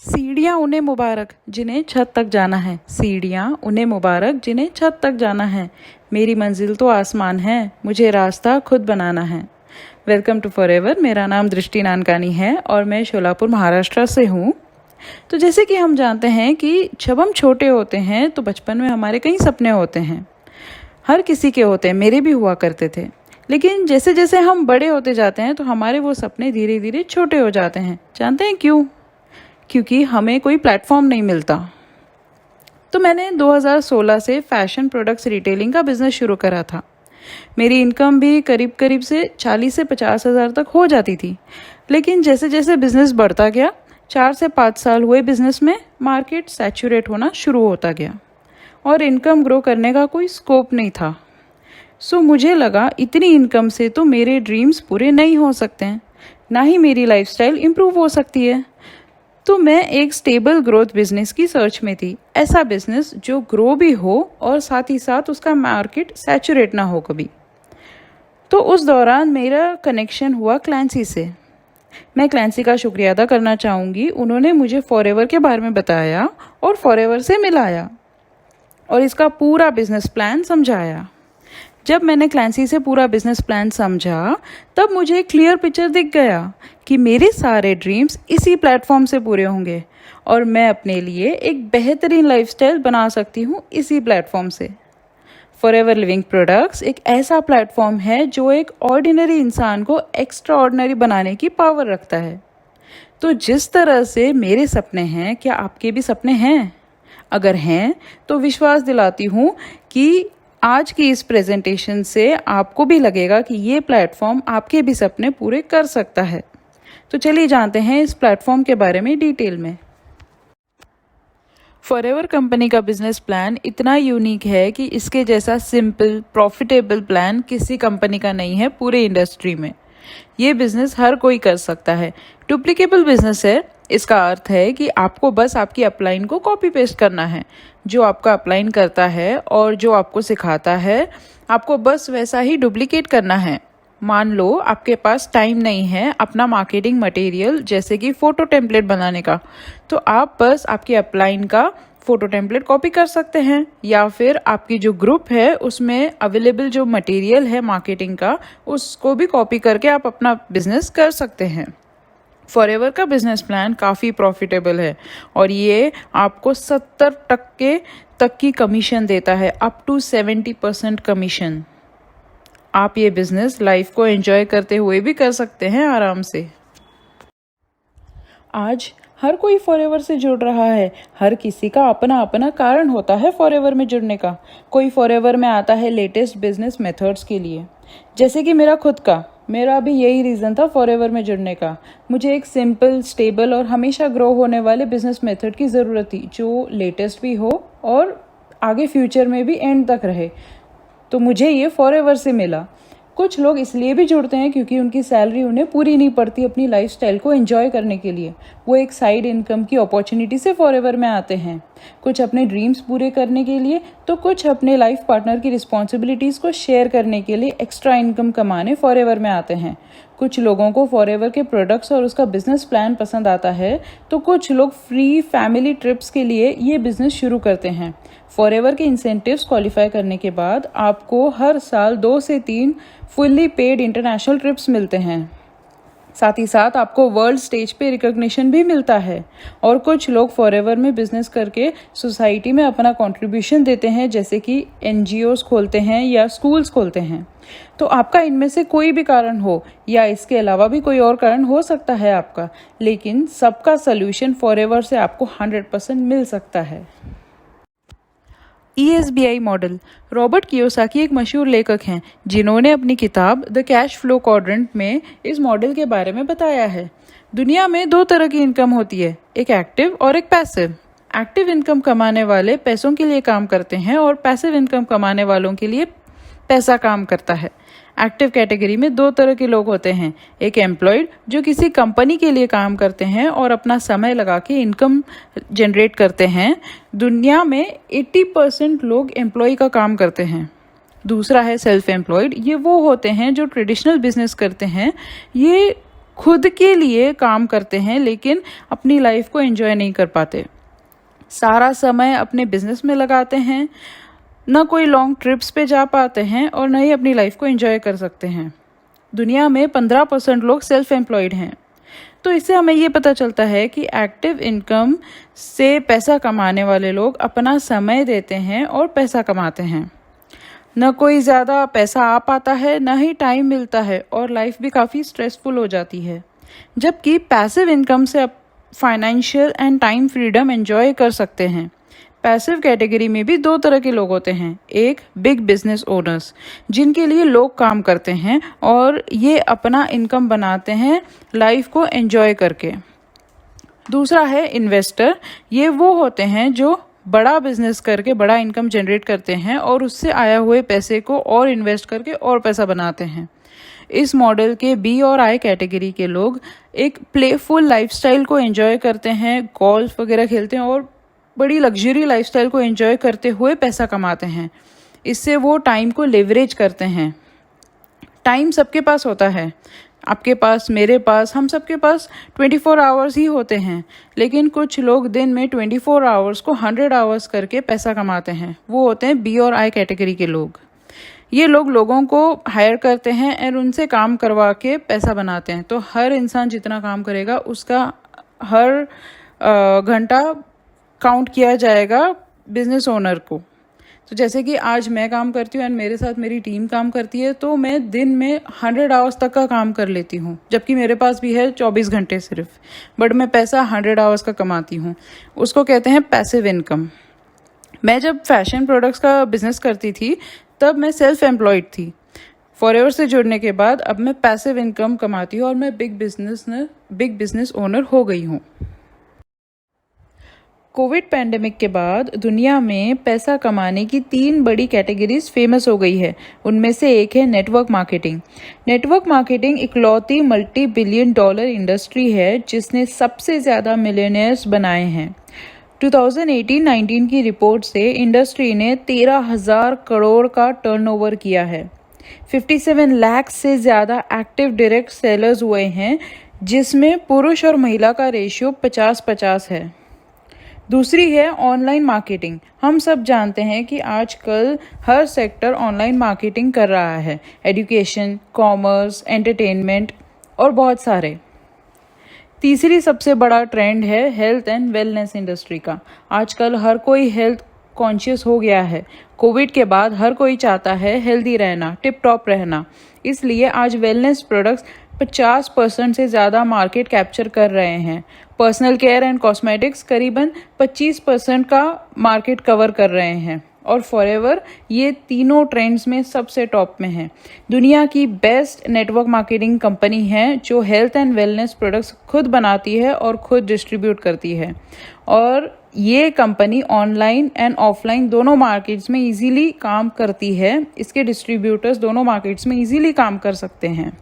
सीढ़ियाँ उन्हें मुबारक जिन्हें छत तक जाना है। सीढ़ियाँ उन्हें मुबारक जिन्हें छत तक जाना है। मेरी मंजिल तो आसमान है, मुझे रास्ता खुद बनाना है। Welcome to forever. मेरा नाम दृष्टि नानकानी है और मैं शोलापुर महाराष्ट्र से हूँ। तो जैसे कि हम जानते हैं कि जब हम छोटे होते हैं तो बचपन में हमारे कई सपने होते हैं। हर किसी के होते हैं, मेरे भी हुआ करते थे। लेकिन जैसे जैसे हम बड़े होते जाते हैं तो हमारे वो सपने धीरे धीरे छोटे हो जाते हैं। जानते हैं क्यों? क्योंकि हमें कोई प्लेटफॉर्म नहीं मिलता। तो मैंने 2016 से फैशन प्रोडक्ट्स रिटेलिंग का बिज़नेस शुरू करा था। मेरी इनकम भी करीब करीब से 40 से 50 हज़ार तक हो जाती थी। लेकिन जैसे जैसे बिज़नेस बढ़ता गया, 4 से 5 साल हुए बिज़नेस में, मार्केट सैचुरेट होना शुरू होता गया और इनकम ग्रो करने का कोई स्कोप नहीं था। सो मुझे लगा इतनी इनकम से तो मेरे ड्रीम्स पूरे नहीं हो सकते हैं, ना ही मेरी लाइफस्टाइल इम्प्रूव हो सकती है। तो मैं एक स्टेबल ग्रोथ बिजनेस की सर्च में थी। ऐसा बिजनेस जो ग्रो भी हो और साथ ही साथ उसका मार्केट सैचुरेट ना हो कभी। तो उस दौरान मेरा कनेक्शन हुआ क्लैंसी से। मैं क्लैंसी का शुक्रिया अदा करना चाहूँगी। उन्होंने मुझे फॉरएवर के बारे में बताया और फॉरएवर से मिलाया और इसका पूरा बिजनेस प्लान समझाया। जब मैंने क्लैंसी से पूरा बिजनेस प्लान समझा तब मुझे एक क्लियर पिक्चर दिख गया कि मेरे सारे ड्रीम्स इसी प्लेटफॉर्म से पूरे होंगे और मैं अपने लिए एक बेहतरीन लाइफस्टाइल बना सकती हूँ इसी प्लेटफॉर्म से। फॉरएवर लिविंग प्रोडक्ट्स एक ऐसा प्लेटफॉर्म है जो एक ऑर्डिनरी इंसान को एक्स्ट्रा ऑर्डिनरी बनाने की पावर रखता है। तो जिस तरह से मेरे सपने हैं, क्या आपके भी सपने हैं? अगर हैं तो विश्वास दिलाती हूँ कि आज की इस प्रेजेंटेशन से आपको भी लगेगा कि ये प्लेटफॉर्म आपके भी सपने पूरे कर सकता है। तो चलिए जानते हैं इस प्लेटफॉर्म के बारे में डिटेल में। फॉरएवर कंपनी का बिजनेस प्लान इतना यूनिक है कि इसके जैसा सिंपल प्रॉफिटेबल प्लान किसी कंपनी का नहीं है पूरे इंडस्ट्री में। ये बिजनेस हर कोई कर सकता है। डुप्लीकेबल बिजनेस है। इसका अर्थ है कि आपको बस आपकी अपलाइन को कॉपी पेस्ट करना है। जो आपका अपलाइन करता है और जो आपको सिखाता है, आपको बस वैसा ही डुप्लीकेट करना है। मान लो आपके पास टाइम नहीं है अपना मार्केटिंग मटेरियल जैसे कि फ़ोटो टेम्पलेट बनाने का, तो आप बस आपके अपलाइन का फ़ोटो टेम्पलेट कॉपी कर सकते हैं, या फिर आपकी जो ग्रुप है उसमें अवेलेबल जो मटेरियल है मार्केटिंग का, उसको भी कॉपी करके आप अपना बिजनेस कर सकते हैं। फॉरएवर का बिजनेस प्लान काफ़ी प्रॉफिटेबल है और ये आपको 70% तक की कमीशन देता है, अप टू 70% कमीशन। आप ये बिजनेस लाइफ को एंजॉय करते हुए भी कर सकते हैं आराम से। आज हर कोई फॉरएवर से जुड़ रहा है। हर किसी का अपना अपना कारण होता है फॉरएवर में जुड़ने का। कोई फॉरएवर में आता है लेटेस्ट बिजनेस मेथड्स के लिए, जैसे कि मेरा भी यही रीज़न था फॉरएवर में जुड़ने का। मुझे एक सिंपल, स्टेबल और हमेशा ग्रो होने वाले बिजनेस मेथड की ज़रूरत थी जो लेटेस्ट भी हो और आगे फ्यूचर में भी एंड तक रहे। तो मुझे ये फॉरएवर से मिला। कुछ लोग इसलिए भी जुड़ते हैं क्योंकि उनकी सैलरी उन्हें पूरी नहीं पड़ती अपनी लाइफस्टाइल को एंजॉय करने के लिए। वो एक साइड इनकम की अपॉर्चुनिटी से फॉरएवर में आते हैं। कुछ अपने ड्रीम्स पूरे करने के लिए, तो कुछ अपने लाइफ पार्टनर की रिस्पॉन्सिबिलिटीज़ को शेयर करने के लिए एक्स्ट्रा इनकम कमाने फॉरएवर में आते हैं। कुछ लोगों को फॉरएवर के प्रोडक्ट्स और उसका बिजनेस प्लान पसंद आता है, तो कुछ लोग फ्री फैमिली ट्रिप्स के लिए ये बिजनेस शुरू करते हैं। फॉरएवर के इंसेंटिव्स क्वालिफाई करने के बाद आपको हर साल 2 से 3 फुल्ली पेड इंटरनेशनल ट्रिप्स मिलते हैं। साथ ही साथ आपको वर्ल्ड स्टेज पे रिकॉग्निशन भी मिलता है। और कुछ लोग फॉरएवर में बिजनेस करके सोसाइटी में अपना कंट्रीब्यूशन देते हैं, जैसे कि NGOs खोलते हैं या स्कूल्स खोलते हैं। तो आपका इनमें से कोई भी कारण हो या इसके अलावा भी कोई और कारण हो सकता है आपका, लेकिन सबका सल्यूशन फॉरएवर से आपको 100% मिल सकता है। ESBI model. रॉबर्ट कियोसाकी एक मशहूर लेखक हैं जिन्होंने अपनी किताब द कैश फ्लो क्वाड्रेंट में इस मॉडल के बारे में बताया है। दुनिया में 2 तरह की इनकम होती है, एक एक्टिव और एक पैसिव। एक्टिव इनकम कमाने वाले पैसों के लिए काम करते हैं और पैसिव इनकम कमाने वालों के लिए पैसा काम करता है। एक्टिव कैटेगरी में 2 तरह के लोग होते हैं, एक एम्प्लॉयड जो किसी कंपनी के लिए काम करते हैं और अपना समय लगा के इनकम जनरेट करते हैं। दुनिया में 80% लोग एम्प्लॉय का काम करते हैं। दूसरा है सेल्फ एम्प्लॉयड। ये वो होते हैं जो ट्रेडिशनल बिजनेस करते हैं। ये खुद के लिए काम करते हैं लेकिन अपनी लाइफ को एंजॉय नहीं कर पाते। सारा समय अपने बिजनेस में लगाते हैं, न कोई लॉन्ग ट्रिप्स पे जा पाते हैं और न ही अपनी लाइफ को एंजॉय कर सकते हैं। दुनिया में 15% लोग सेल्फ एम्प्लॉयड हैं। तो इससे हमें ये पता चलता है कि एक्टिव इनकम से पैसा कमाने वाले लोग अपना समय देते हैं और पैसा कमाते हैं। न कोई ज़्यादा पैसा आ पाता है, न ही टाइम मिलता है और लाइफ भी काफ़ी स्ट्रेसफुल हो जाती है। जबकि पैसिव इनकम से आप financial and time freedom enjoy कर सकते हैं। पैसिव कैटेगरी में भी 2 तरह के लोग होते हैं। एक बिग बिजनेस ओनर्स, जिनके लिए लोग काम करते हैं और ये अपना इनकम बनाते हैं लाइफ को एंजॉय करके। दूसरा है इन्वेस्टर। ये वो होते हैं जो बड़ा बिजनेस करके बड़ा इनकम जनरेट करते हैं और उससे आया हुए पैसे को और इन्वेस्ट करके और पैसा बनाते हैं। इस मॉडल के बी और आई कैटेगरी के लोग एक प्लेफुल लाइफस्टाइल को एंजॉय करते हैं, गोल्फ वगैरह खेलते हैं और बड़ी लग्जरी लाइफस्टाइल को एंजॉय करते हुए पैसा कमाते हैं। इससे वो टाइम को लेवरेज करते हैं। टाइम सबके पास होता है, आपके पास, मेरे पास, हम सबके पास 24 आवर्स ही होते हैं, लेकिन कुछ लोग दिन में 24 आवर्स को 100 आवर्स करके पैसा कमाते हैं। वो होते हैं बी और आई कैटेगरी के लोग। ये लोग लोगों को हायर करते हैं और उनसे काम करवा के पैसा बनाते हैं। तो हर इंसान जितना काम करेगा उसका हर घंटा काउंट किया जाएगा बिजनेस ओनर को। तो जैसे कि आज मैं काम करती हूँ एंड मेरे साथ मेरी टीम काम करती है, तो मैं दिन में 100 आवर्स तक का काम कर लेती हूँ, जबकि मेरे पास भी है 24 घंटे सिर्फ, बट मैं पैसा 100 आवर्स का कमाती हूँ। उसको कहते हैं पैसिव इनकम। मैं जब फैशन प्रोडक्ट्स का बिजनेस करती थी तब मैं सेल्फ एम्प्लॉयड थी। फॉरएवर से जुड़ने के बाद अब मैं पैसिव इनकम कमाती हूँ और मैं बिग बिजनेस ओनर हो गई हूँ। कोविड पैंडेमिक के बाद दुनिया में पैसा कमाने की 3 बड़ी कैटेगरीज फेमस हो गई है। उनमें से एक है नेटवर्क मार्केटिंग। नेटवर्क मार्केटिंग इकलौती $multi-billion इंडस्ट्री है जिसने सबसे ज़्यादा मिलियनेयर्स बनाए हैं। 2018-19 की रिपोर्ट से इंडस्ट्री ने 13,000 करोड़ का टर्नओवर किया है। 57 लाख से ज़्यादा एक्टिव डायरेक्ट सेलर्स हुए हैं, जिसमें पुरुष और महिला का रेशियो 50-50 है। दूसरी है ऑनलाइन मार्केटिंग। हम सब जानते हैं कि आजकल हर सेक्टर ऑनलाइन मार्केटिंग कर रहा है। एजुकेशन, कॉमर्स, एंटरटेनमेंट और बहुत सारे। तीसरी सबसे बड़ा ट्रेंड है हेल्थ एंड वेलनेस इंडस्ट्री का। आजकल हर कोई हेल्थ कॉन्शियस हो गया है। कोविड के बाद हर कोई चाहता है हेल्दी रहना, टिप टॉप रहना। इसलिए आज वेलनेस प्रोडक्ट्स 50% से ज़्यादा मार्केट कैप्चर कर रहे हैं। पर्सनल केयर एंड कॉस्मेटिक्स करीबन 25% का मार्केट कवर कर रहे हैं और फॉरएवर ये तीनों ट्रेंड्स में सबसे टॉप में है। दुनिया की बेस्ट नेटवर्क मार्केटिंग कंपनी है जो हेल्थ एंड वेलनेस प्रोडक्ट्स खुद बनाती है और खुद डिस्ट्रीब्यूट करती है। और ये कंपनी ऑनलाइन एंड ऑफलाइन दोनों मार्केट्स में इजीली काम करती है। इसके डिस्ट्रीब्यूटर्स दोनों मार्केट्स में इजीली काम कर सकते हैं।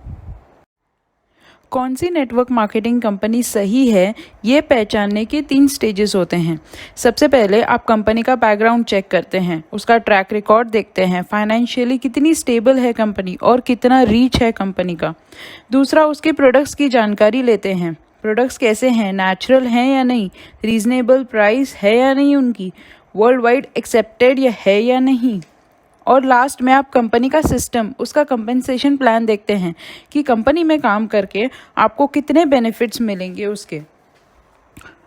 कौन सी नेटवर्क मार्केटिंग कंपनी सही है, ये पहचानने के 3 स्टेजेस होते हैं। सबसे पहले आप कंपनी का बैकग्राउंड चेक करते हैं, उसका ट्रैक रिकॉर्ड देखते हैं, फाइनेंशियली कितनी स्टेबल है कंपनी और कितना रीच है कंपनी का। दूसरा, उसके प्रोडक्ट्स की जानकारी लेते हैं। प्रोडक्ट्स कैसे हैं, नेचुरल हैं या नहीं, रीजनेबल प्राइस है या नहीं उनकी, वर्ल्ड वाइड एक्सेप्टेड है या नहीं। और लास्ट में आप कंपनी का सिस्टम, उसका कंपेंसेशन प्लान देखते हैं कि कंपनी में काम करके आपको कितने बेनिफिट्स मिलेंगे उसके।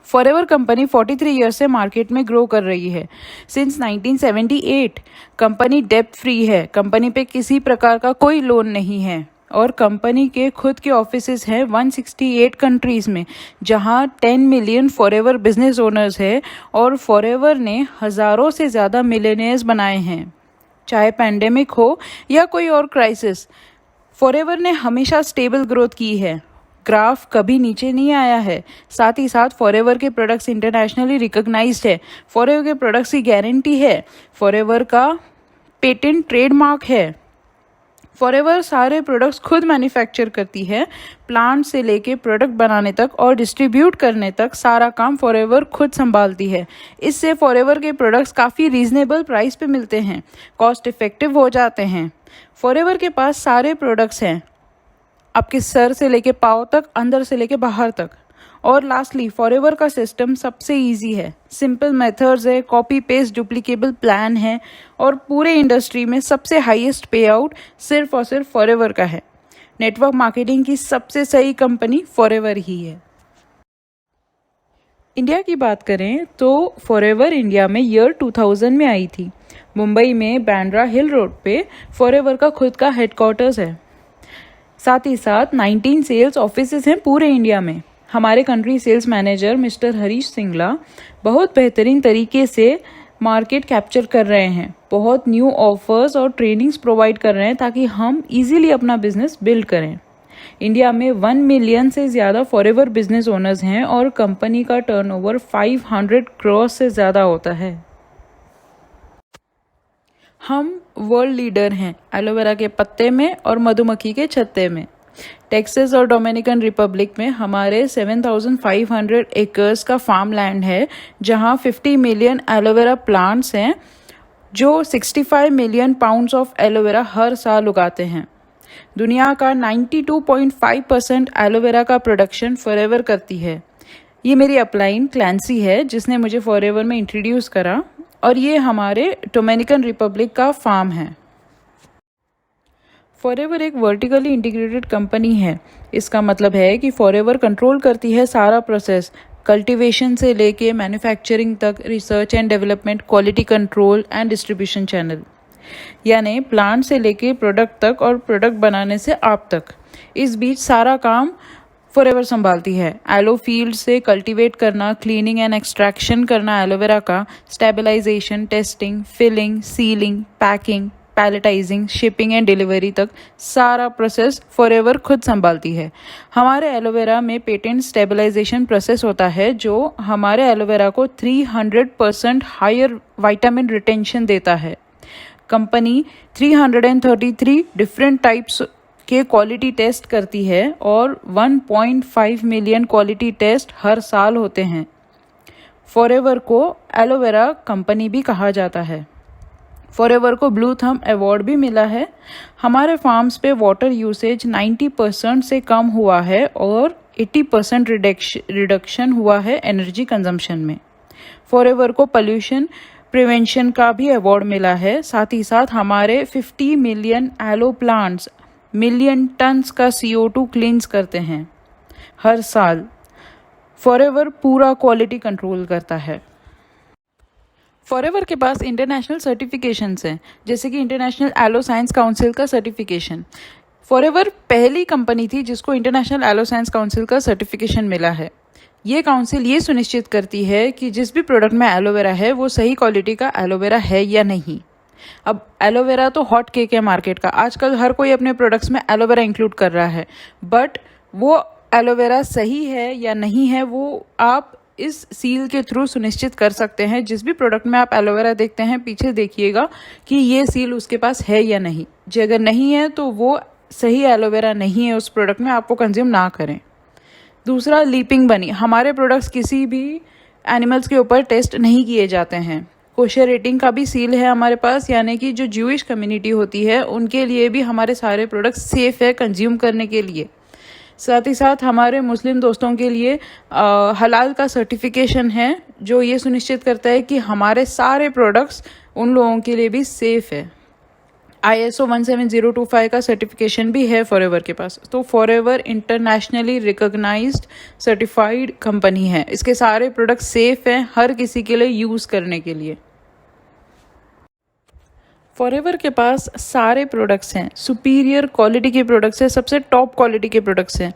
फॉरएवर कंपनी 43 ईयर से मार्केट में ग्रो कर रही है। सिंस 1978 कंपनी डेब्ट फ्री है। कंपनी पे किसी प्रकार का कोई लोन नहीं है और कंपनी के खुद के ऑफिसेज हैं 168 कंट्रीज में, जहां 10 मिलियन फॉरएवर बिजनेस ओनर्स है और फॉरएवर ने हज़ारों से ज़्यादा मिलियनेयर्स बनाए हैं। चाहे पैंडेमिक हो या कोई और क्राइसिस, फॉरएवर ने हमेशा स्टेबल ग्रोथ की है। ग्राफ कभी नीचे नहीं आया है। साथ ही साथ फॉरएवर के प्रोडक्ट्स इंटरनेशनली रिकॉग्नाइज्ड है। फॉरएवर के प्रोडक्ट्स की गारंटी है। फॉरएवर का पेटेंट ट्रेडमार्क है। फॉरएवर सारे प्रोडक्ट्स खुद मैन्युफैक्चर करती है। प्लांट से लेके प्रोडक्ट बनाने तक और डिस्ट्रीब्यूट करने तक सारा काम फॉरएवर खुद संभालती है। इससे फॉरएवर के प्रोडक्ट्स काफ़ी रीजनेबल प्राइस पे मिलते हैं, कॉस्ट इफेक्टिव हो जाते हैं। फॉरएवर के पास सारे प्रोडक्ट्स हैं आपके सर से लेके पाँव तक, अंदर से लेके बाहर तक। और लास्टली फॉरएवर का सिस्टम सबसे इजी है, सिंपल मेथड्स है, कॉपी पेस्ट डुप्लीकेबल प्लान है और पूरे इंडस्ट्री में सबसे हाईएस्ट पे आउट सिर्फ और सिर्फ फॉरएवर का है। नेटवर्क मार्केटिंग की सबसे सही कंपनी फॉरएवर ही है। इंडिया की बात करें तो फॉरएवर इंडिया में ईयर 2000 में आई थी। मुंबई में बांद्रा हिल रोड पे फॉरएवर का खुद का हेडक्वार्टर्स है। साथ ही साथ 19 सेल्स ऑफिसेज हैं पूरे इंडिया में। हमारे country sales manager mister Harish Singla बहुत बेहतरीन तरीके से मार्केट कैप्चर कर रहे हैं, बहुत न्यू ऑफर्स और ट्रेनिंग्स प्रोवाइड कर रहे हैं ताकि हम इजीली अपना बिजनेस बिल्ड करें। इंडिया में 1 मिलियन से ज़्यादा फॉरएवर बिजनेस ओनर्स हैं और कंपनी का टर्नओवर 500 करोड़ से ज़्यादा होता है। हम वर्ल्ड लीडर हैं एलोवेरा के पत्ते में और मधुमक्खी के छत्ते में। टेक्सास और डोमिनिकन रिपब्लिक में हमारे 7,500 एकर्स का फार्म लैंड है, जहां 50 मिलियन एलोवेरा प्लांट्स हैं जो 65 मिलियन पाउंड्स ऑफ एलोवेरा हर साल उगाते हैं। दुनिया का 92.5% एलोवेरा का प्रोडक्शन फॉरएवर करती है। ये मेरी अपलाइन क्लैंसी है जिसने मुझे फॉरएवर में इंट्रोड्यूस करा और ये हमारे डोमिनिकन रिपब्लिक का फार्म है। फॉरएवर एक वर्टिकली इंटीग्रेटेड कंपनी है। इसका मतलब है कि फॉरएवर कंट्रोल करती है सारा प्रोसेस, कल्टीवेशन से लेके मैन्युफैक्चरिंग तक, research and development, quality control and distribution channel, यानी प्लांट से लेके प्रोडक्ट तक और प्रोडक्ट बनाने से आप तक। इस बीच सारा काम फॉरएवर संभालती है। एलो फील्ड से कल्टीवेट करना, क्लीनिंग एंड एक्सट्रैक्शन करना एलोवेरा का, stabilisation, testing, filling, sealing, packing, palletising, shipping and delivery तक सारा प्रोसेस फॉरएवर खुद संभालती है। हमारे एलोवेरा में पेटेंट स्टेबलाइजेशन प्रोसेस होता है जो हमारे एलोवेरा को 300% हायर विटामिन रिटेंशन देता है। कंपनी 333 डिफरेंट टाइप्स के क्वालिटी टेस्ट करती है और 1.5 मिलियन क्वालिटी टेस्ट हर साल होते हैं। फॉरएवर को एलोवेरा कंपनी भी कहा जाता है। फॉरएवर को ब्लू थंब अवार्ड भी मिला है। हमारे फार्म्स पे वाटर यूसेज 90% से कम हुआ है और 80% रिडक्शन हुआ है एनर्जी कंजम्पशन में। फॉरएवर को पोल्यूशन प्रिवेंशन का भी अवार्ड मिला है। साथ ही साथ हमारे 50 million aloe plants million tons का CO2 क्लींस करते हैं हर साल। फॉरएवर पूरा क्वालिटी कंट्रोल करता है। फॉरएवर के पास इंटरनेशनल सर्टिफिकेशंस हैं, जैसे कि इंटरनेशनल एलो साइंस काउंसिल का सर्टिफिकेशन। फॉरएवर पहली कंपनी थी जिसको इंटरनेशनल एलो साइंस काउंसिल का सर्टिफिकेशन मिला है। ये काउंसिल ये सुनिश्चित करती है कि जिस भी प्रोडक्ट में एलोवेरा है वो सही क्वालिटी का एलोवेरा है या नहीं। अब एलोवेरा तो हॉट केक है मार्केट का, आजकल हर कोई अपने प्रोडक्ट्स में एलोवेरा इंक्लूड कर रहा है, बट वो एलोवेरा सही है या नहीं है वो आप इस सील के थ्रू सुनिश्चित कर सकते हैं। जिस भी प्रोडक्ट में आप एलोवेरा देखते हैं पीछे देखिएगा कि ये सील उसके पास है या नहीं। जो अगर नहीं है तो वो सही एलोवेरा नहीं है उस प्रोडक्ट में, आप वो कंज्यूम ना करें। दूसरा, लीपिंग बनी। हमारे प्रोडक्ट्स किसी भी एनिमल्स के ऊपर टेस्ट नहीं किए जाते हैं। कोशर रेटिंग का भी सील है हमारे पास, यानी कि जो ज्यूइश कम्युनिटी होती है उनके लिए भी हमारे सारे प्रोडक्ट्स सेफ है कंज्यूम करने के लिए। साथ ही साथ हमारे मुस्लिम दोस्तों के लिए हलाल का सर्टिफिकेशन है जो ये सुनिश्चित करता है कि हमारे सारे प्रोडक्ट्स उन लोगों के लिए भी सेफ है। ISO 17025 का सर्टिफिकेशन भी है फॉरएवर के पास। तो Forever internationally recognised certified company है। इसके सारे प्रोडक्ट सेफ हैं हर किसी के लिए यूज़ करने के लिए। फॉरएवर के पास सारे प्रोडक्ट्स हैं, सुपीरियर क्वालिटी के प्रोडक्ट्स हैं, सबसे टॉप क्वालिटी के प्रोडक्ट्स हैं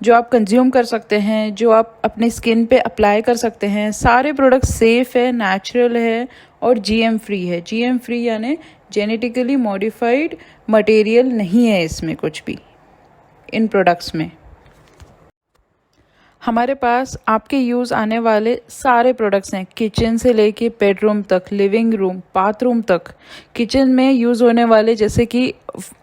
जो आप कंज्यूम कर सकते हैं, जो आप अपने स्किन पे अप्लाई कर सकते हैं। सारे प्रोडक्ट सेफ है, नेचुरल है और GM फ्री है। GM फ्री यानी जेनेटिकली मॉडिफाइड मटेरियल नहीं है इसमें कुछ भी इन प्रोडक्ट्स में। हमारे पास आपके यूज़ आने वाले सारे प्रोडक्ट्स हैं, किचन से लेके बेडरूम तक, लिविंग रूम, बाथरूम तक। किचन में यूज़ होने वाले जैसे कि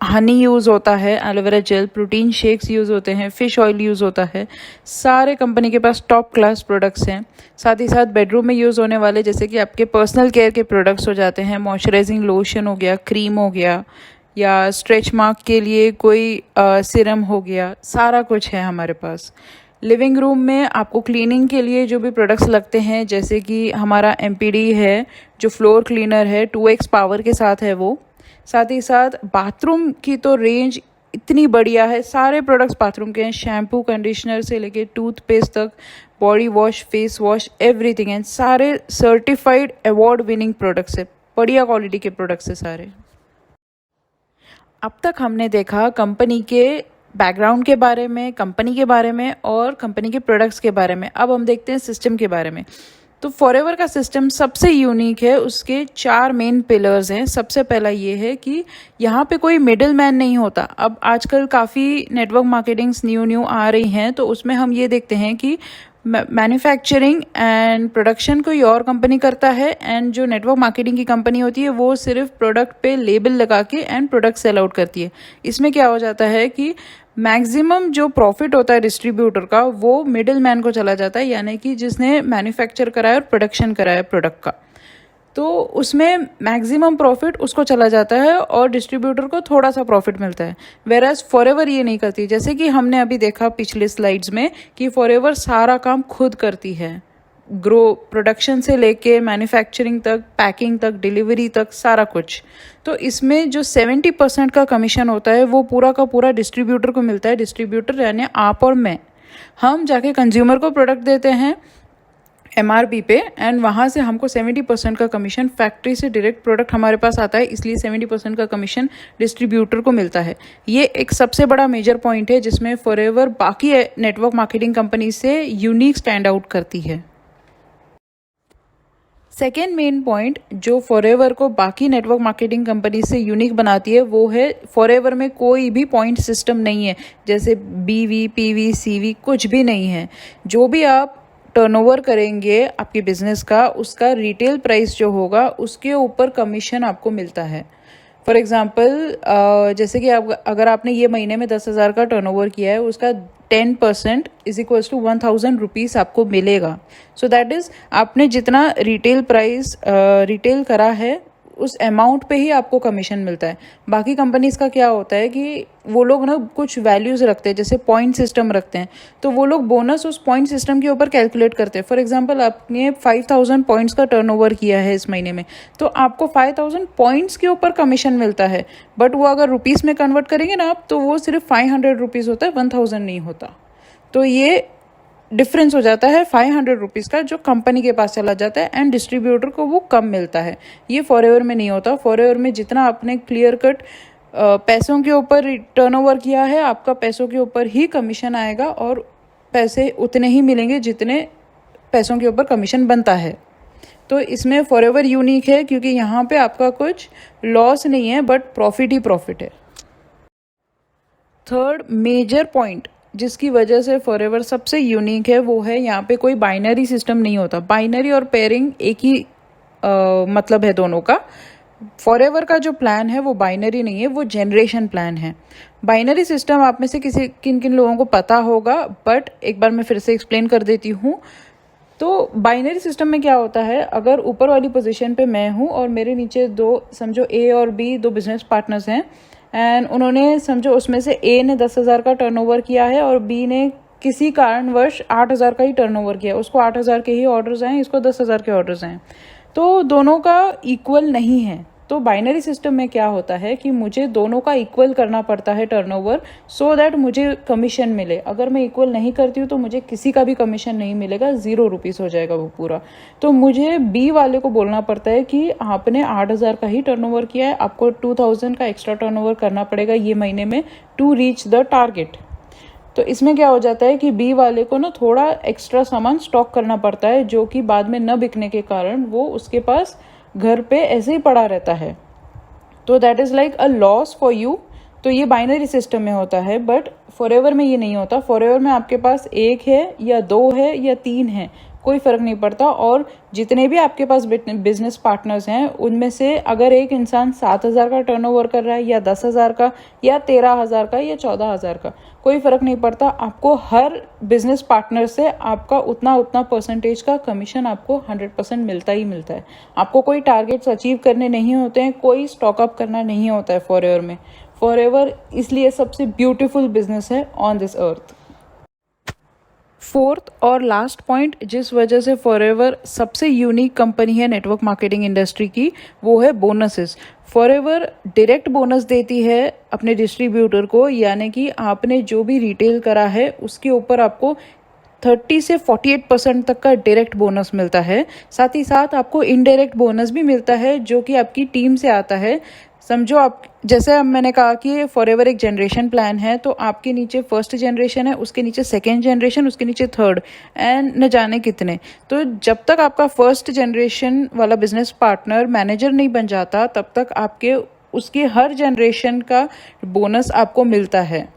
हनी यूज़ होता है, aloe vera gel, protein shakes use होते हैं, फिश ऑयल यूज़ होता है। सारे कंपनी के पास टॉप क्लास प्रोडक्ट्स हैं। साथ ही साथ बेडरूम में यूज़ होने वाले जैसे कि आपके पर्सनल केयर के प्रोडक्ट्स हो जाते हैं, मॉइस्चराइजिंग लोशन हो गया, क्रीम हो गया, या स्ट्रेच मार्क के लिए कोई सीरम हो गया, सारा कुछ है हमारे पास। लिविंग रूम में आपको क्लीनिंग के लिए जो भी प्रोडक्ट्स लगते हैं, जैसे कि हमारा एमपीडी है जो फ्लोर क्लीनर है, 2x पावर के साथ है वो। साथ ही साथ बाथरूम की तो रेंज इतनी बढ़िया है, सारे प्रोडक्ट्स बाथरूम के हैं, शैम्पू कंडीशनर से लेके टूथपेस्ट तक, body wash, face wash, everything, and सारे सर्टिफाइड अवार्ड विनिंग प्रोडक्ट्स है, बढ़िया क्वालिटी के प्रोडक्ट्स है सारे। अब तक हमने देखा कंपनी के बैकग्राउंड के बारे में, कंपनी के बारे में और कंपनी के प्रोडक्ट्स के बारे में। अब हम देखते हैं सिस्टम के बारे में। तो फॉरएवर का सिस्टम सबसे यूनिक है, उसके 4 मेन पिलर्स हैं। सबसे पहला ये है कि यहाँ पे कोई मिडिल मैन नहीं होता। अब आजकल काफ़ी नेटवर्क मार्केटिंग्स न्यू आ रही हैं, तो उसमें हम ये देखते हैं कि मैन्युफैक्चरिंग एंड प्रोडक्शन कोई और कंपनी करता है, एंड जो नेटवर्क मार्केटिंग की कंपनी होती है वो सिर्फ प्रोडक्ट पे लेबल लगा के एंड प्रोडक्ट सेल आउट करती है। इसमें क्या हो जाता है कि मैक्सिमम जो प्रॉफिट होता है डिस्ट्रीब्यूटर का वो मिडिल मैन को चला जाता है, यानी कि जिसने मैन्युफैक्चर कराया और प्रोडक्शन कराया प्रोडक्ट का, तो उसमें मैक्सिमम प्रॉफिट उसको चला जाता है और डिस्ट्रीब्यूटर को थोड़ा सा प्रॉफिट मिलता है। वेराज फॉरएवर ये नहीं करती, जैसे कि हमने अभी देखा पिछले स्लाइड्स में कि फॉरएवर सारा काम खुद करती है, ग्रो प्रोडक्शन से लेके मैन्युफैक्चरिंग तक, पैकिंग तक, डिलीवरी तक, सारा कुछ। तो इसमें जो 70% का कमीशन होता है वो पूरा का पूरा डिस्ट्रीब्यूटर को मिलता है। डिस्ट्रीब्यूटर यानी आप और मैं, हम जाके कंज्यूमर को प्रोडक्ट देते हैं MRP पे, एंड वहाँ से हमको 70% का कमीशन, फैक्ट्री से डायरेक्ट प्रोडक्ट हमारे पास आता है, इसलिए 70% का कमीशन डिस्ट्रीब्यूटर को मिलता है। ये एक सबसे बड़ा मेजर पॉइंट है जिसमें फॉरएवर बाकी नेटवर्क मार्केटिंग कंपनी से यूनिक स्टैंड आउट करती है। सेकेंड मेन पॉइंट जो फॉरएवर को बाकी नेटवर्क मार्केटिंग कंपनी से यूनिक बनाती है वो है फॉरएवर में कोई भी पॉइंट सिस्टम नहीं है, जैसे BV, PV, CV कुछ भी नहीं है। जो भी आप टर्नओवर करेंगे आपके बिजनेस का, उसका रिटेल प्राइस जो होगा उसके ऊपर कमीशन आपको मिलता है। फॉर एग्ज़ाम्पल जैसे कि अगर आपने ये महीने में 10,000 का टर्नओवर किया है, उसका 10% इज इक्वल्स टू 1,000 रुपीज़ आपको मिलेगा। सो दैट इज़ आपने जितना रिटेल प्राइस रिटेल करा है उस अमाउंट पे ही आपको कमीशन मिलता है। बाकी कंपनीज़ का क्या होता है कि वो लोग ना कुछ वैल्यूज़ रखते हैं, जैसे पॉइंट सिस्टम रखते हैं, तो वो लोग बोनस उस पॉइंट सिस्टम के ऊपर कैलकुलेट करते हैं। फॉर एग्जांपल आपने 5,000 पॉइंट्स का टर्नओवर किया है इस महीने में, तो आपको 5,000 पॉइंट्स के ऊपर कमीशन मिलता है, बट वो अगर रुपीज़ में कन्वर्ट करेंगे ना आप, तो वो सिर्फ 500 रुपीज़ होता है, 1,000 नहीं होता। तो ये डिफरेंस हो जाता है 500 रुपीज़ का, जो कंपनी के पास चला जाता है एंड डिस्ट्रीब्यूटर को वो कम मिलता है। ये फॉरएवर में नहीं होता। फॉरएवर में जितना आपने क्लियर कट पैसों के ऊपर टर्नओवर किया है, आपका पैसों के ऊपर ही कमीशन आएगा और पैसे उतने ही मिलेंगे जितने पैसों के ऊपर कमीशन बनता है। तो इसमें फॉरएवर यूनिक है क्योंकि यहाँ पे आपका कुछ लॉस नहीं है, बट प्रॉफिट ही प्रॉफिट है। थर्ड मेजर पॉइंट जिसकी वजह से फॉरएवर सबसे यूनिक है वो है यहाँ पे कोई बाइनरी सिस्टम नहीं होता। बाइनरी और पेयरिंग एक ही मतलब है दोनों का। फॉरएवर का जो प्लान है वो बाइनरी नहीं है, वो जनरेशन प्लान है। बाइनरी सिस्टम आप में से किन किन लोगों को पता होगा, बट एक बार मैं फिर से एक्सप्लेन कर देती हूँ। तो बाइनरी सिस्टम में क्या होता है, अगर ऊपर वाली पोजीशन पे मैं हूँ और मेरे नीचे दो, समझो A और B, दो बिजनेस पार्टनर्स हैं, एंड उन्होंने समझो उसमें से A ने 10,000 का टर्नओवर किया है और B ने किसी कारणवश 8,000 का ही टर्नओवर किया। उसको 8,000 के ही ऑर्डर्स आए, इसको 10,000 के ऑर्डर्स आए, तो दोनों का इक्वल नहीं है। तो बाइनरी सिस्टम में क्या होता है कि मुझे दोनों का इक्वल करना पड़ता है टर्नओवर, सो दैट मुझे कमीशन मिले। अगर मैं इक्वल नहीं करती हूँ तो मुझे किसी का भी कमीशन नहीं मिलेगा, 0 रुपीज़ हो जाएगा वो पूरा। तो मुझे B वाले को बोलना पड़ता है कि आपने 8,000 का ही टर्नओवर किया है, आपको 2,000 का एक्स्ट्रा टर्नओवर करना पड़ेगा ये महीने में टू रीच द टारगेट। तो इसमें क्या हो जाता है कि B वाले को ना थोड़ा एक्स्ट्रा सामान स्टॉक करना पड़ता है, जो कि बाद में न बिकने के कारण वो उसके पास घर पे ऐसे ही पड़ा रहता है। तो that is like a loss for you. तो ये बाइनरी सिस्टम में होता है, बट फॉरएवर में ये नहीं होता। फॉरएवर में आपके पास 1 है या 2 है या 3 है, कोई फ़र्क नहीं पड़ता। और जितने भी आपके पास बिजनेस पार्टनर्स हैं उनमें से अगर एक इंसान 7,000 का टर्नओवर कर रहा है या 10,000 का या 13,000 का या 14,000 का, कोई फ़र्क नहीं पड़ता, आपको हर बिजनेस पार्टनर से आपका उतना उतना परसेंटेज का कमीशन आपको 100% मिलता ही मिलता है। आपको कोई टारगेट्स अचीव करने नहीं होते हैं, कोई स्टॉकअप करना नहीं होता है फॉरएवर में। फॉरएवर इसलिए सबसे ब्यूटीफुल बिजनेस है ऑन दिस अर्थ। फोर्थ और लास्ट पॉइंट जिस वजह से फॉरएवर सबसे यूनिक कंपनी है नेटवर्क मार्केटिंग इंडस्ट्री की, वो है बोनसेस। फॉरएवर डायरेक्ट बोनस देती है अपने डिस्ट्रीब्यूटर को, यानी कि आपने जो भी रिटेल करा है उसके ऊपर आपको 30 से 48% तक का डायरेक्ट बोनस मिलता है। साथ ही साथ आपको इनडायरेक्ट बोनस भी मिलता है जो कि आपकी टीम से आता है। समझो आप, जैसे अब मैंने कहा कि फॉरएवर एक जनरेशन प्लान है, तो आपके नीचे फर्स्ट जनरेशन है, उसके नीचे सेकेंड जनरेशन, उसके नीचे थर्ड एंड न जाने कितने। तो जब तक आपका फर्स्ट जनरेशन वाला बिजनेस पार्टनर मैनेजर नहीं बन जाता तब तक आपके उसके हर जनरेशन का बोनस आपको मिलता है।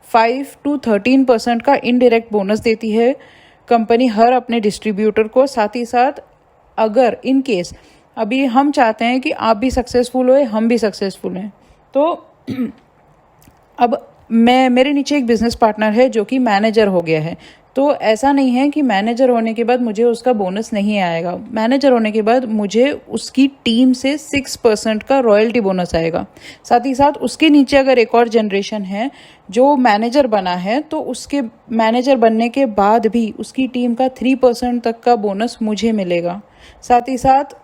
5 to 13% का इनडायरेक्ट बोनस देती है कंपनी हर अपने डिस्ट्रीब्यूटर को। साथ ही साथ अगर इन केस अभी हम चाहते हैं कि आप भी सक्सेसफुल होए, हम भी सक्सेसफुल हैं, तो अब मेरे नीचे एक बिजनेस पार्टनर है जो कि मैनेजर हो गया है, तो ऐसा नहीं है कि मैनेजर होने के बाद मुझे उसका बोनस नहीं आएगा। मैनेजर होने के बाद मुझे उसकी टीम से 6% का रॉयल्टी बोनस आएगा। साथ ही साथ उसके नीचे अगर एक और जनरेशन है जो मैनेजर बना है, तो उसके मैनेजर बनने के बाद भी उसकी टीम का 3% तक का बोनस मुझे मिलेगा। साथ ही साथ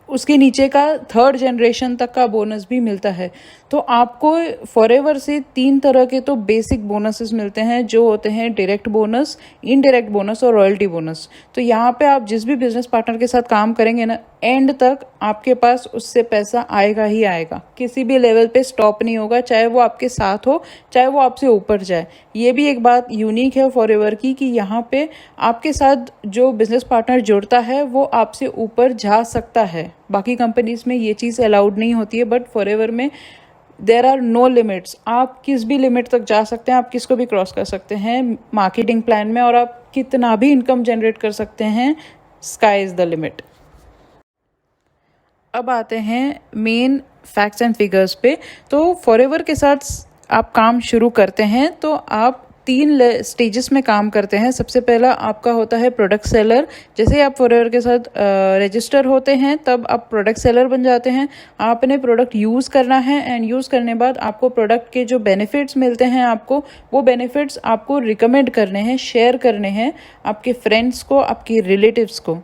उसके नीचे का थर्ड जनरेशन तक का बोनस भी मिलता है। तो आपको फॉरएवर से 3 तरह के तो बेसिक बोनसेस मिलते हैं जो होते हैं डायरेक्ट बोनस, इनडायरेक्ट बोनस और रॉयल्टी बोनस। तो यहाँ पे आप जिस भी बिजनेस पार्टनर के साथ काम करेंगे ना, एंड तक आपके पास उससे पैसा आएगा ही आएगा, किसी भी लेवल पे स्टॉप नहीं होगा, चाहे वो आपके साथ हो चाहे वो आपसे ऊपर जाए। ये भी एक बात यूनिक है फॉरएवर की कि यहाँ पे आपके साथ जो बिजनेस पार्टनर जुड़ता है वो आपसे ऊपर जा सकता है। बाकी कंपनीज में ये चीज़ अलाउड नहीं होती है, बट फॉरएवर में देयर आर नो लिमिट्स। आप किस भी लिमिट तक जा सकते हैं, आप किसको भी क्रॉस कर सकते हैं मार्केटिंग प्लान में, और आप कितना भी इनकम जनरेट कर सकते हैं। Sky is the limit. अब आते हैं मेन फैक्ट्स एंड फिगर्स पे। तो फॉरएवर के साथ आप काम शुरू करते हैं तो आप 3 स्टेजेस में काम करते हैं। सबसे पहला आपका होता है प्रोडक्ट सेलर। जैसे आप फॉरएवर के साथ रजिस्टर होते हैं तब आप प्रोडक्ट सेलर बन जाते हैं। आपने प्रोडक्ट यूज़ करना है एंड यूज़ करने बाद आपको प्रोडक्ट के जो बेनिफिट्स मिलते हैं आपको, वो बेनिफिट्स आपको रिकमेंड करने हैं, शेयर करने हैं आपके फ्रेंड्स को, आपके रिलेटिव्स को।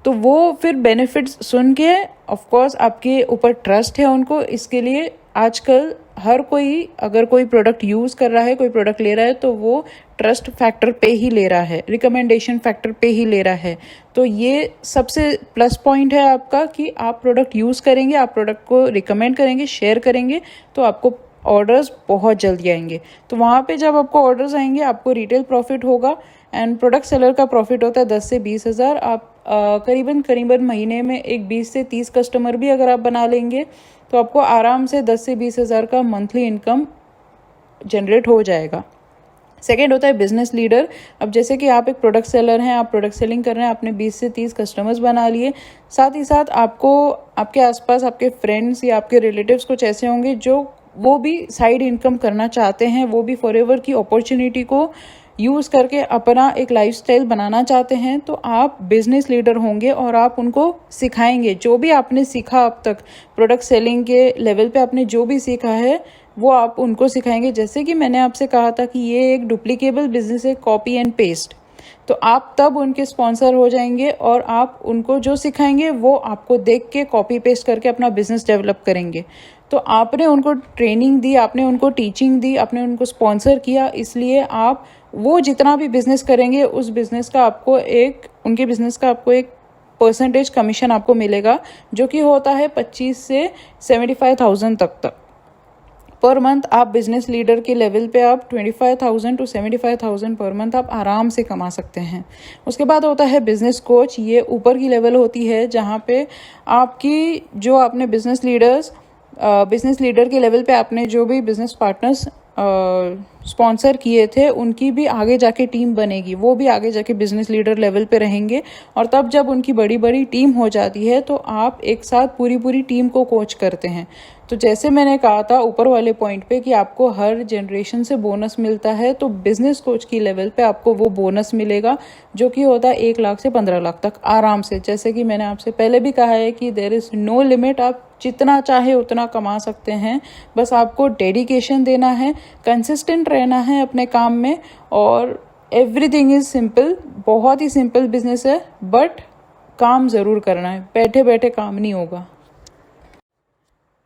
तो वो फिर बेनिफिट्स सुन के ऑफ कोर्स आपके ऊपर ट्रस्ट है उनको। इसके लिए आजकल हर कोई अगर कोई प्रोडक्ट यूज़ कर रहा है, कोई प्रोडक्ट ले रहा है, तो वो ट्रस्ट फैक्टर पे ही ले रहा है, रिकमेंडेशन फैक्टर पे ही ले रहा है। तो ये सबसे प्लस पॉइंट है आपका कि आप प्रोडक्ट यूज़ करेंगे, आप प्रोडक्ट को रिकमेंड करेंगे, शेयर करेंगे, तो आपको ऑर्डर्स बहुत जल्दी आएंगे। तो वहाँ पे जब आपको ऑर्डर्स आएंगे आपको रिटेल प्रॉफिट होगा एंड प्रोडक्ट सेलर का प्रॉफिट होता है 10 से 20 हज़ार। आप करीबन महीने में एक 20 से 30 कस्टमर भी अगर आप बना लेंगे तो आपको आराम से 10 से 20 हज़ार का मंथली इनकम जनरेट हो जाएगा। सेकेंड होता है बिजनेस लीडर। अब जैसे कि आप एक प्रोडक्ट सेलर हैं, आप प्रोडक्ट सेलिंग कर रहे हैं, आपने 20 से 30 कस्टमर्स बना लिए। साथ ही साथ आपको आपके आसपास आपके फ्रेंड्स या आपके रिलेटिव्स कुछ ऐसे होंगे जो वो भी साइड इनकम करना चाहते हैं, वो भी फॉरएवर की अपॉर्चुनिटी को यूज़ करके अपना एक लाइफस्टाइल बनाना चाहते हैं। तो आप बिजनेस लीडर होंगे और आप उनको सिखाएंगे जो भी आपने सीखा अब तक प्रोडक्ट सेलिंग के लेवल पे, आपने जो भी सीखा है वो आप उनको सिखाएंगे। जैसे कि मैंने आपसे कहा था कि ये एक डुप्लीकेबल बिजनेस है, कॉपी एंड पेस्ट। तो आप तब उनके स्पॉन्सर हो जाएंगे और आप उनको जो सिखाएंगे वो आपको देख के कॉपी पेस्ट करके अपना बिजनेस डेवलप करेंगे। तो आपने उनको ट्रेनिंग दी, आपने उनको टीचिंग दी, आपने उनको स्पॉन्सर किया, इसलिए आप वो जितना भी बिजनेस करेंगे उस बिजनेस का आपको एक उनके बिजनेस का आपको एक परसेंटेज कमीशन आपको मिलेगा, जो कि होता है 25 से 75,000 तक पर मंथ। आप बिजनेस लीडर के लेवल पे आप 25,000 to 75,000 पर मंथ आप आराम से कमा सकते हैं। उसके बाद होता है बिजनेस कोच। ये ऊपर की लेवल होती है जहाँ पे आपकी जो आपने बिजनेस लीडर के लेवल पे आपने जो भी बिजनेस पार्टनर्स स्पॉन्सर किए थे उनकी भी आगे जाके टीम बनेगी, वो भी आगे जाके बिजनेस लीडर लेवल पे रहेंगे। और तब जब उनकी बड़ी बड़ी टीम हो जाती है तो आप एक साथ पूरी पूरी टीम को कोच करते हैं। तो जैसे मैंने कहा था ऊपर वाले पॉइंट पे कि आपको हर जनरेशन से बोनस मिलता है, तो बिजनेस कोच की लेवल पे आपको वो बोनस मिलेगा जो कि होता है 1 लाख से 15 लाख तक आराम से। जैसे कि मैंने आपसे पहले भी कहा है कि देयर इज़ नो लिमिट, आप जितना चाहे उतना कमा सकते हैं। बस आपको डेडिकेशन देना है, कंसिस्टेंट रहना है अपने काम में, और एवरीथिंग इज़ सिंपल। बहुत ही सिंपल बिजनेस है, बट काम ज़रूर करना है, बैठे बैठे काम नहीं होगा।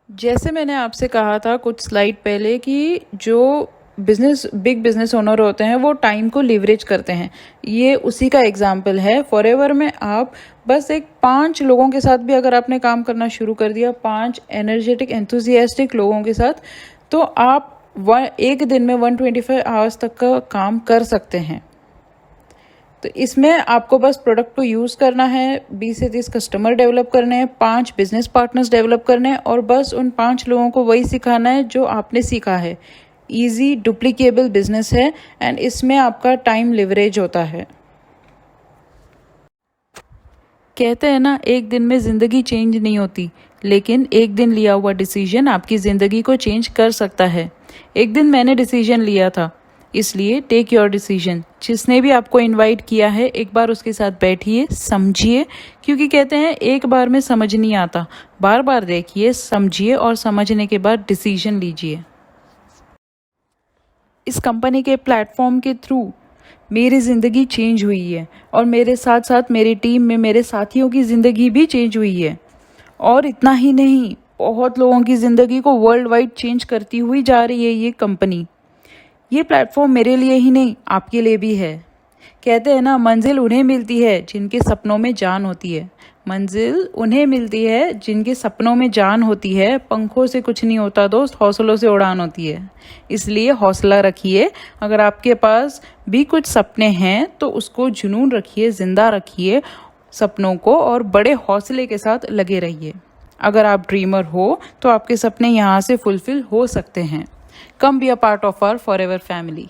जैसे मैंने आपसे कहा था कुछ स्लाइड पहले कि जो बिग बिजनेस ओनर होते हैं वो टाइम को लिवरेज करते हैं, ये उसी का एग्जाम्पल है। फॉरएवर में आप बस एक 5 लोगों के साथ भी अगर आपने काम करना शुरू कर दिया, 5 एनर्जेटिक एंथुजियास्टिक लोगों के साथ, तो आप एक दिन में 125 आवर्स तक का काम कर सकते हैं। तो इसमें आपको बस प्रोडक्ट को यूज़ करना है, 20 से 30 कस्टमर डेवलप करने हैं, 5 बिजनेस पार्टनर्स डेवलप करने हैं, और बस उन 5 लोगों को वही सिखाना है जो आपने सीखा है। ईजी डुप्लीकेबल बिजनेस है एंड इसमें आपका टाइम लिवरेज होता है। कहते हैं ना, एक दिन में ज़िंदगी चेंज नहीं होती, लेकिन एक दिन लिया हुआ डिसीजन आपकी ज़िंदगी को चेंज कर सकता है। एक दिन मैंने डिसीजन लिया था, इसलिए टेक योर डिसीजन। जिसने भी आपको इनवाइट किया है एक बार उसके साथ बैठिए, समझिए, क्योंकि कहते हैं एक बार में समझ नहीं आता, बार बार देखिए, समझिए और समझने के बाद डिसीजन लीजिए। इस कंपनी के प्लेटफॉर्म के थ्रू मेरी ज़िंदगी चेंज हुई है, और मेरे साथ साथ मेरी टीम में मेरे साथियों की ज़िंदगी भी चेंज हुई है। और इतना ही नहीं, बहुत लोगों की ज़िंदगी को वर्ल्ड वाइड चेंज करती हुई जा रही है ये कंपनी। ये प्लेटफॉर्म मेरे लिए ही नहीं, आपके लिए भी है। कहते हैं ना, मंजिल उन्हें मिलती है जिनके सपनों में जान होती है। मंजिल उन्हें मिलती है जिनके सपनों में जान होती है। पंखों से कुछ नहीं होता दोस्त, हौसलों से उड़ान होती है। इसलिए हौसला रखिए। अगर आपके पास भी कुछ सपने हैं तो उसको जुनून रखिए, जिंदा रखिए सपनों को, और बड़े हौसले के साथ लगे रहिए। अगर आप ड्रीमर हो तो आपके सपने यहाँ से फुलफिल हो सकते हैं। Come be a part of our forever family.